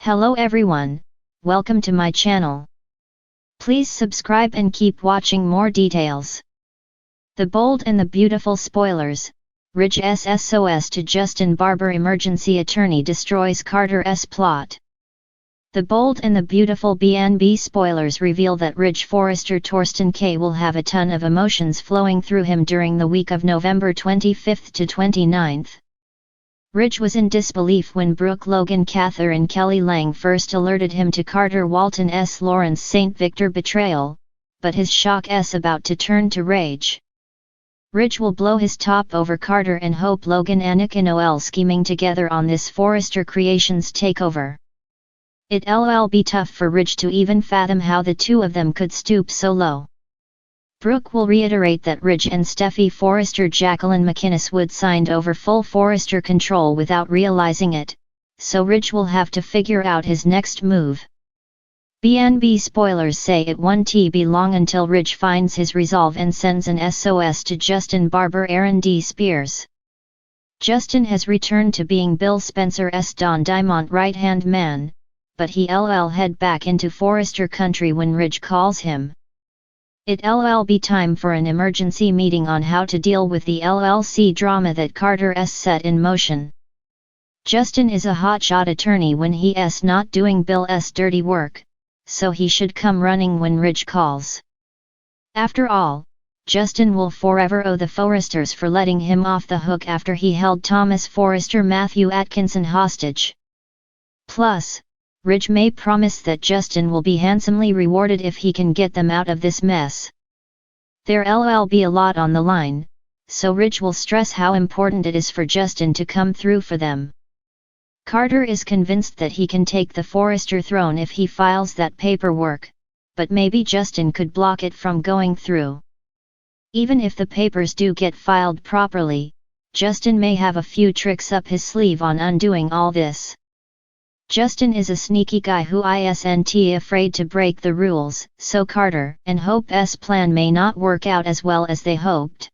Hello everyone, welcome to my channel. Please subscribe and keep watching more details. The Bold and the Beautiful spoilers. Ridge's SOS to Justin Barber emergency attorney destroys Carter's plot. The Bold and the Beautiful B&B spoilers reveal that Ridge Forrester Torsten K will have a ton of emotions flowing through him during the week of November 25th to 29th. Ridge was in disbelief when Brooke Logan Cather and Kelly Lang first alerted him to Carter Walton's Lawrence St. Victor betrayal, but his shock is about to turn to rage. Ridge will blow his top over Carter and hope Logan, Anik and Noel scheming together on this Forrester Creations takeover. It'll be tough for Ridge to even fathom how the two of them could stoop so low. Brooke will reiterate that Ridge and Steffi Forrester Jacqueline McInnes would signed over full Forrester control without realizing it, so Ridge will have to figure out his next move. B&B spoilers say it won't be long until Ridge finds his resolve and sends an SOS to Justin Barber Aaron D. Spears. Justin has returned to being Bill Spencer's Don Diamond right-hand man, but he'll head back into Forrester country when Ridge calls him. It'll be time for an emergency meeting on how to deal with the LLC drama that Carter's set in motion. Justin is a hotshot attorney when he's not doing Bill's dirty work, so he should come running when Ridge calls. After all, Justin will forever owe the Forresters for letting him off the hook after he held Thomas Forrester Matthew Atkinson hostage. Plus, Ridge may promise that Justin will be handsomely rewarded if he can get them out of this mess. There'll be a lot on the line, so Ridge will stress how important it is for Justin to come through for them. Carter is convinced that he can take the Forrester throne if he files that paperwork, but maybe Justin could block it from going through. Even if the papers do get filed properly, Justin may have a few tricks up his sleeve on undoing all this. Justin is a sneaky guy who isn't afraid to break the rules, so Carter and Hope's plan may not work out as well as they hoped.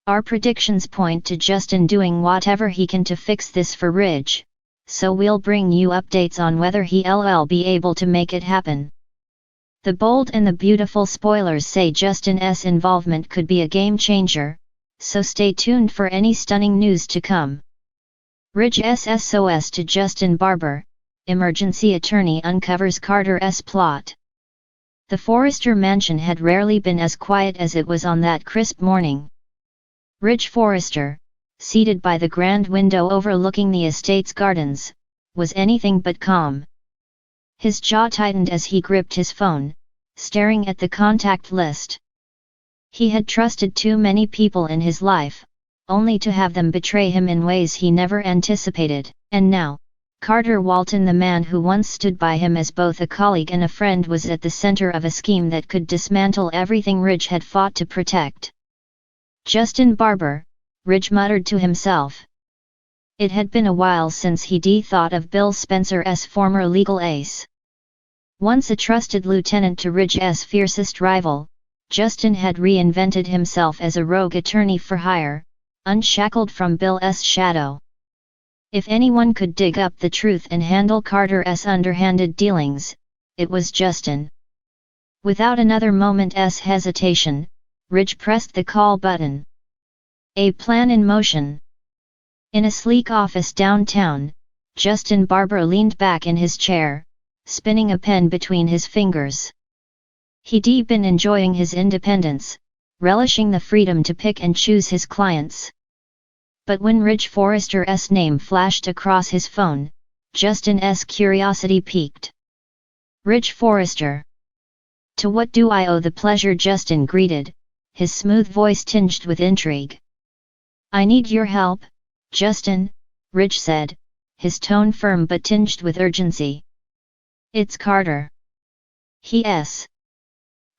Our predictions point to Justin doing whatever he can to fix this for Ridge, so we'll bring you updates on whether he'll be able to make it happen. The Bold and the Beautiful spoilers say Justin's involvement could be a game changer, so stay tuned for any stunning news to come. Ridge's SOS to Justin Barber, emergency attorney uncovers Carter's plot. The Forrester mansion had rarely been as quiet as it was on that crisp morning. Ridge Forrester, seated by the grand window overlooking the estate's gardens, was anything but calm. His jaw tightened as he gripped his phone, staring at the contact list. He had trusted too many people in his life, only to have them betray him in ways he never anticipated, and now, Carter Walton, the man who once stood by him as both a colleague and a friend, was at the center of a scheme that could dismantle everything Ridge had fought to protect. Justin Barber, Ridge muttered to himself. It had been a while since he'd thought of Bill Spencer's former legal ace. Once a trusted lieutenant to Ridge's fiercest rival, Justin had reinvented himself as a rogue attorney for hire, unshackled from Bill's shadow. If anyone could dig up the truth and handle Carter's underhanded dealings, it was Justin. Without another moment's hesitation, Ridge pressed the call button. A plan in motion. In a sleek office downtown, Justin Barber leaned back in his chair, spinning a pen between his fingers. He'd been enjoying his independence, relishing the freedom to pick and choose his clients. But when Ridge Forrester's name flashed across his phone, Justin's curiosity piqued. Ridge Forrester. To what do I owe the pleasure? Justin greeted, his smooth voice tinged with intrigue. I need your help, Justin, Ridge said, his tone firm but tinged with urgency. It's Carter.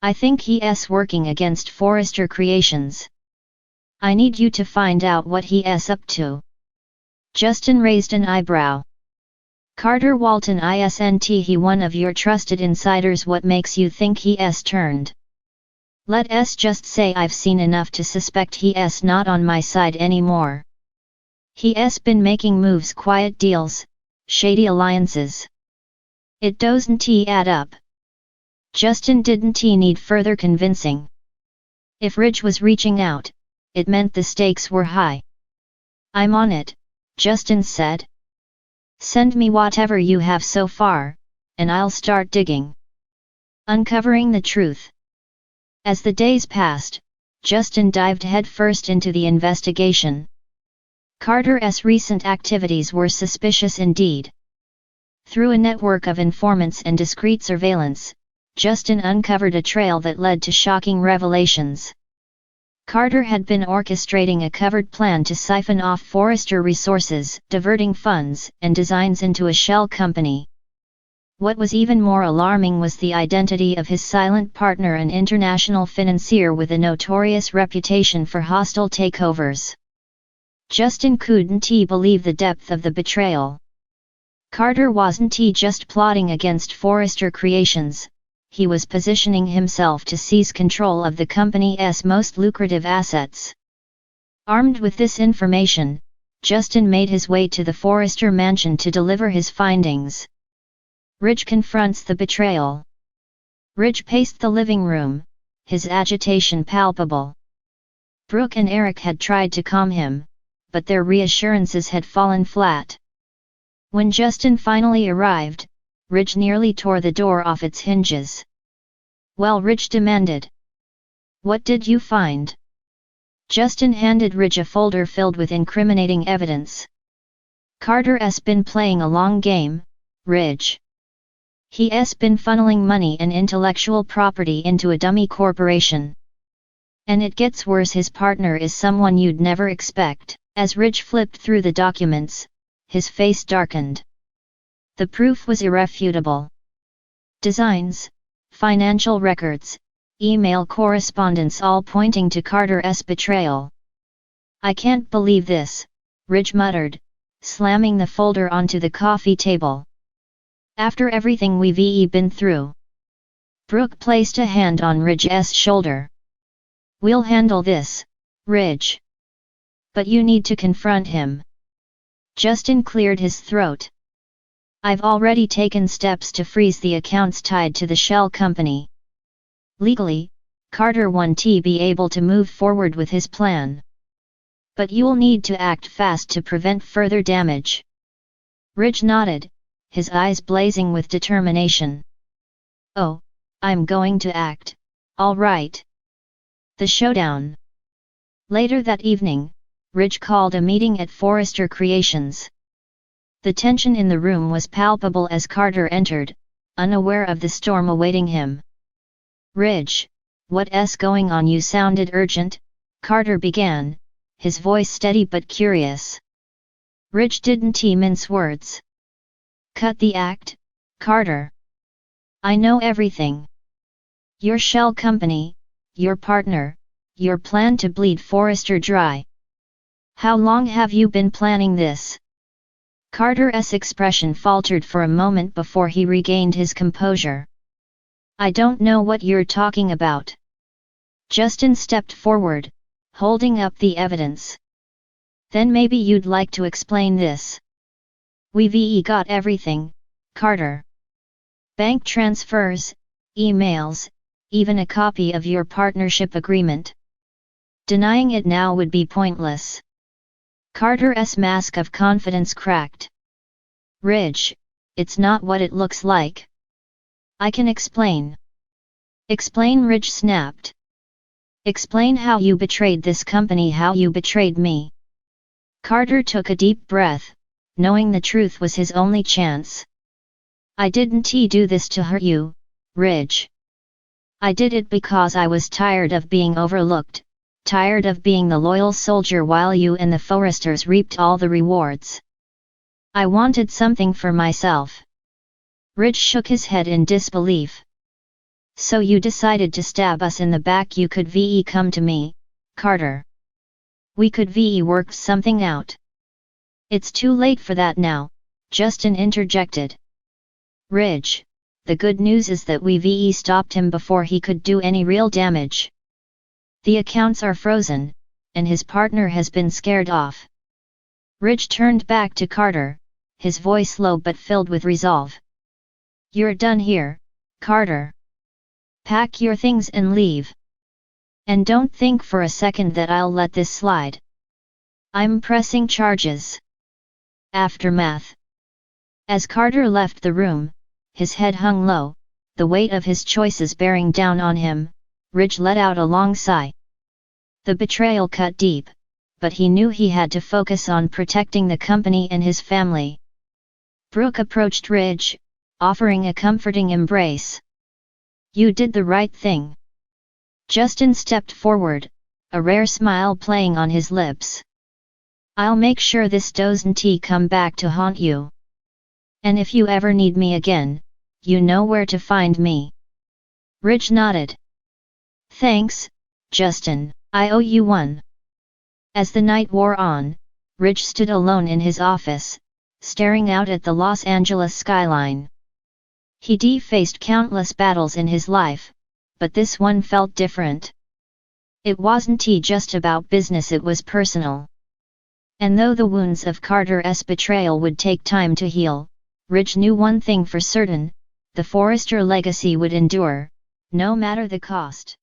I think he's working against Forrester Creations. I need you to find out what he's up to. Justin raised an eyebrow. Carter Walton isn't he one of your trusted insiders? What makes you think he's turned? Let's just say I've seen enough to suspect he's not on my side anymore. He's been making moves, quiet deals, shady alliances. It doesn't add up. Justin didn't need further convincing. If Ridge was reaching out, it meant the stakes were high. I'm on it, Justin said. Send me whatever you have so far, and I'll start digging. Uncovering the truth. As the days passed, Justin dived headfirst into the investigation. Carter's recent activities were suspicious indeed. Through a network of informants and discreet surveillance, Justin uncovered a trail that led to shocking revelations. Carter had been orchestrating a covert plan to siphon off Forrester resources, diverting funds and designs into a shell company. What was even more alarming was the identity of his silent partner, an international financier with a notorious reputation for hostile takeovers. Justin couldn't believe the depth of the betrayal. Carter wasn't just plotting against Forrester Creations, he was positioning himself to seize control of the company's most lucrative assets. Armed with this information, Justin made his way to the Forrester mansion to deliver his findings. Ridge confronts the betrayal. Ridge paced the living room, his agitation palpable. Brooke and Eric had tried to calm him, but their reassurances had fallen flat. When Justin finally arrived, Ridge nearly tore the door off its hinges. Well, Ridge demanded. What did you find? Justin handed Ridge a folder filled with incriminating evidence. Carter's been playing a long game, Ridge. He's been funneling money and intellectual property into a dummy corporation. And it gets worse, his partner is someone you'd never expect. As Ridge flipped through the documents, his face darkened. The proof was irrefutable. Designs, financial records, email correspondence, all pointing to Carter's betrayal. I can't believe this, Ridge muttered, slamming the folder onto the coffee table. After everything we've been through. Brooke placed a hand on Ridge's shoulder. We'll handle this, Ridge. But you need to confront him. Justin cleared his throat. I've already taken steps to freeze the accounts tied to the shell company. Legally, Carter won't be able to move forward with his plan. But you'll need to act fast to prevent further damage. Ridge nodded, his eyes blazing with determination. Oh, I'm going to act, all right. The showdown. Later that evening, Ridge called a meeting at Forrester Creations. The tension in the room was palpable as Carter entered, unaware of the storm awaiting him. Ridge, what's going on? You sounded urgent, Carter began, his voice steady but curious. Ridge didn't mince words. Cut the act, Carter. I know everything. Your shell company, your partner, your plan to bleed Forrester dry. How long have you been planning this? Carter's expression faltered for a moment before he regained his composure. I don't know what you're talking about. Justin stepped forward, holding up the evidence. Then maybe you'd like to explain this. We've got everything, Carter. Bank transfers, emails, even a copy of your partnership agreement. Denying it now would be pointless. Carter's mask of confidence cracked. Ridge, it's not what it looks like. I can explain. Explain, Ridge snapped. Explain how you betrayed this company, how you betrayed me. Carter took a deep breath, knowing the truth was his only chance. I didn't do this to hurt you, Ridge. I did it because I was tired of being overlooked, tired of being the loyal soldier while you and the Forresters reaped all the rewards. I wanted something for myself. Ridge shook his head in disbelief. So you decided to stab us in the back? You could come to me, Carter. We could work something out. It's too late for that now, Justin interjected. Ridge, the good news is that we've stopped him before he could do any real damage. The accounts are frozen, and his partner has been scared off. Ridge turned back to Carter, his voice low but filled with resolve. You're done here, Carter. Pack your things and leave. And don't think for a second that I'll let this slide. I'm pressing charges. Aftermath. As Carter left the room, his head hung low, the weight of his choices bearing down on him. Ridge let out a long sigh. The betrayal cut deep, but he knew he had to focus on protecting the company and his family. Brooke approached Ridge, offering a comforting embrace. You did the right thing. Justin stepped forward, a rare smile playing on his lips. I'll make sure this doesn't come back to haunt you. And if you ever need me again, you know where to find me. Ridge nodded. Thanks, Justin, I owe you one. As the night wore on, Ridge stood alone in his office, staring out at the Los Angeles skyline. He'd faced countless battles in his life, but this one felt different. It wasn't just about business, it was personal. And though the wounds of Carter's betrayal would take time to heal, Ridge knew one thing for certain: the Forrester legacy would endure, no matter the cost.